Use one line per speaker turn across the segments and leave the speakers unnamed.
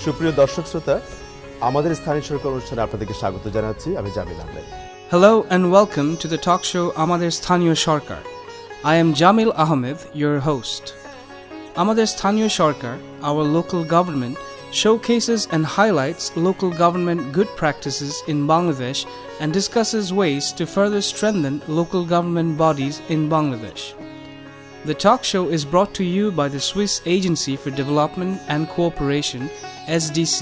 সুপ্রিয় দর্শক শ্রোতা, আমাদের স্থানীয় সরকার অনুষ্ঠানে আপনাদেরকে স্বাগত জানাচ্ছি। আমি Jamil Ahmed.
Hello and welcome to the talk show Amader Sthaniyo Sarkar. I am Jamil Ahmed, your host. Amader Sthaniyo Sarkar, our local government, showcases and highlights local government good practices in Bangladesh and discusses ways to further strengthen local government bodies in Bangladesh. The talk show is brought to you by the Swiss Agency for Development and Cooperation, SDC,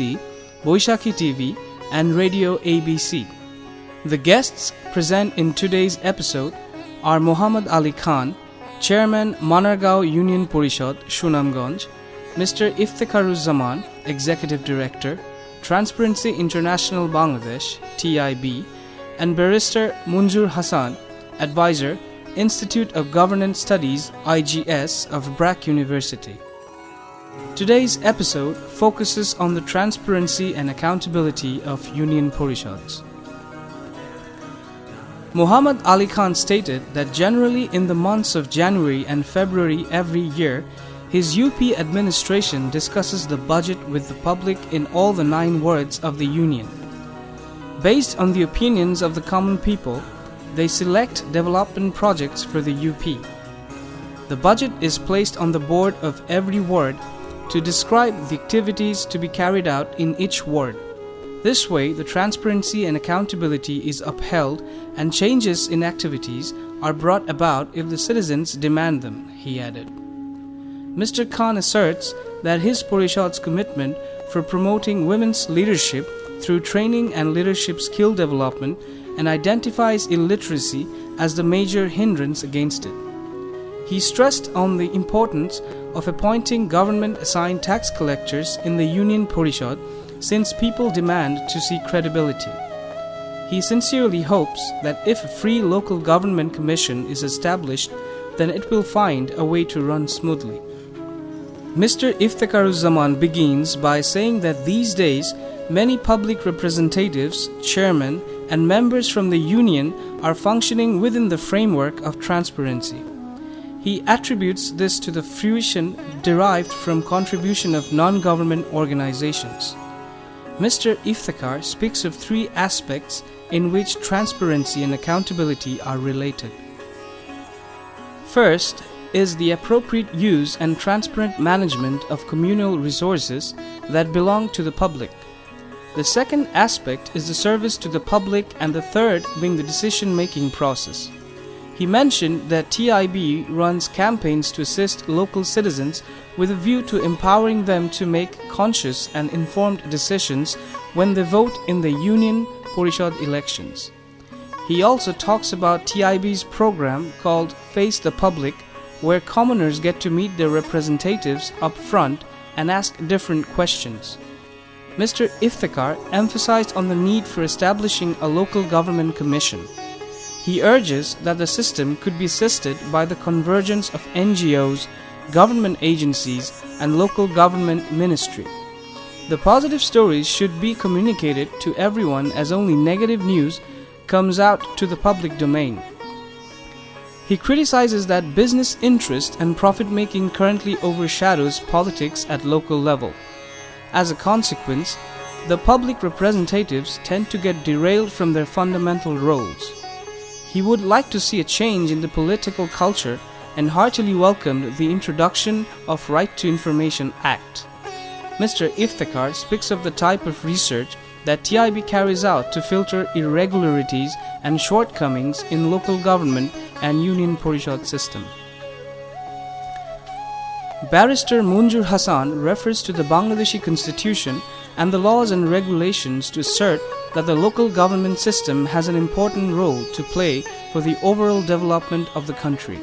Boishakhi TV, and Radio ABC. The guests present in today's episode are Muhammad Ali Khan, Chairman Manargaon Union Parishad, Sunamganj, Mr. Iftikharuzzaman, Executive Director, Transparency International Bangladesh, TIB, and Barrister Munjur Hassan, Advisor, Institute of Governance Studies, IGS of BRAC University. Today's episode focuses on the transparency and accountability of Union Parishads. Muhammad Ali Khan stated that generally in the months of January and February every year, his UP administration discusses the budget with the public in all the 9 wards of the Union. Based on the opinions of the common people, they select development projects for the UP. The budget is placed on the board of every ward to describe the activities to be carried out in each ward. This way, the transparency and accountability is upheld and changes in activities are brought about if the citizens demand them, he added. Mr. Khan asserts that his Parishad's commitment for promoting women's leadership through training and leadership skill development and identifies illiteracy as the major hindrance against it. He stressed on the importance of appointing government-assigned tax collectors in the Union Parishad since people demand to see credibility. He sincerely hopes that if a free local government commission is established, then it will find a way to run smoothly. Mr. Iftikharuzzaman begins by saying that these days many public representatives, chairmen, and members from the union are functioning within the framework of transparency. He attributes this to the fruition derived from contribution of non-government organizations. Mr. Iftikhar speaks of 3 aspects in which transparency and accountability are related. First is the appropriate use and transparent management of communal resources that belong to the public. The second aspect is the service to the public, and the third being the decision-making process. He mentioned that TIB runs campaigns to assist local citizens with a view to empowering them to make conscious and informed decisions when they vote in the Union Parishad elections. He also talks about TIB's program called Face the Public, where commoners get to meet their representatives up front and ask different questions. Mr. Iftikhar emphasized on the need for establishing a local government commission. He urges that the system could be assisted by the convergence of NGOs, government agencies, and local government ministry. The positive stories should be communicated to everyone, as only negative news comes out to the public domain. He criticizes that business interest and profit-making currently overshadows politics at local level. As a consequence, the public representatives tend to get derailed from their fundamental roles. He would like to see a change in the political culture and heartily welcomed the introduction of Right to Information Act. Mr. Iftikhar speaks of the type of research that TIB carries out to filter irregularities and shortcomings in local government and Union Parishad system. Barrister Munjur Hassan refers to the Bangladeshi Constitution and the laws and regulations to assert that the local government system has an important role to play for the overall development of the country.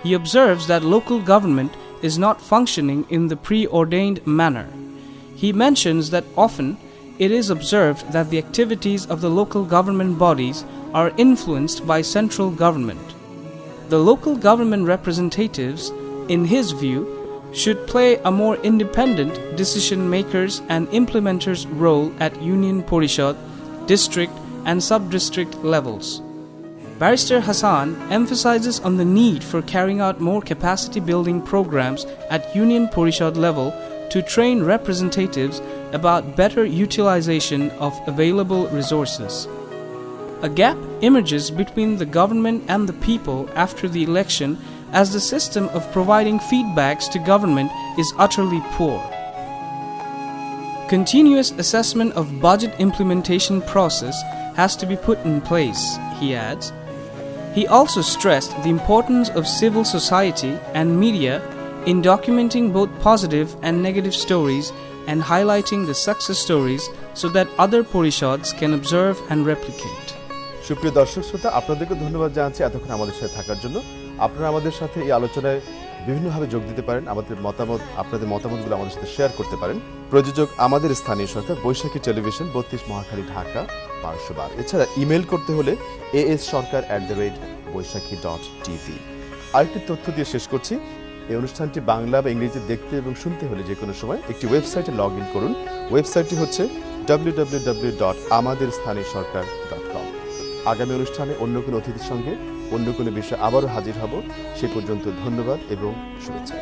He observes that local government is not functioning in the preordained manner. He mentions that often it is observed that the activities of the local government bodies are influenced by central government. The local government representatives, in his view, should play a more independent decision-makers and implementers role at Union Parishad, district and sub-district levels. Barrister Hassan emphasizes on the need for carrying out more capacity building programs at Union Parishad level to train representatives about better utilization of available resources. A gap emerges between the government and the people after the election, as the system of providing feedbacks to government is utterly poor. Continuous assessment of budget implementation process has to be put in place, he adds. He also stressed the importance of civil society and media in documenting both positive and negative stories and highlighting the success stories so that other Parishads can observe and replicate.
সুপ্রিয় দর্শক শ্রোতা, আপনাদেরকে ধন্যবাদ জানাচ্ছি এতক্ষণ আমাদের সাথে থাকার জন্য। আপনারা আমাদের সাথে এই আলোচনায় বিভিন্নভাবে যোগ দিতে পারেন, আপনাদের মতামতগুলো আমাদের সাথে শেয়ার করতে পারেন। প্রযোজক আমাদের স্থানীয় সরকার, বৈশাখী টেলিভিশন, 32 মহাখালী, ঢাকা 512। এছাড়া ইমেল করতে হলে assorkar@boishakhi.tv। আরেকটি তথ্য দিয়ে শেষ করছি, এই অনুষ্ঠানটি বাংলা বা ইংরেজিতে দেখতে এবং শুনতে হলে যে কোনো সময় একটি ওয়েবসাইটে লগ ইন করুন। ওয়েবসাইটটি হচ্ছে www.amadersthaniysorkar.com। আগামী অনুষ্ঠানে অন্য কোনো অতিথির সঙ্গে অন্য কোনো বিষয়ে আবারও হাজির হব। সে পর্যন্ত ধন্যবাদ এবং শুভেচ্ছা।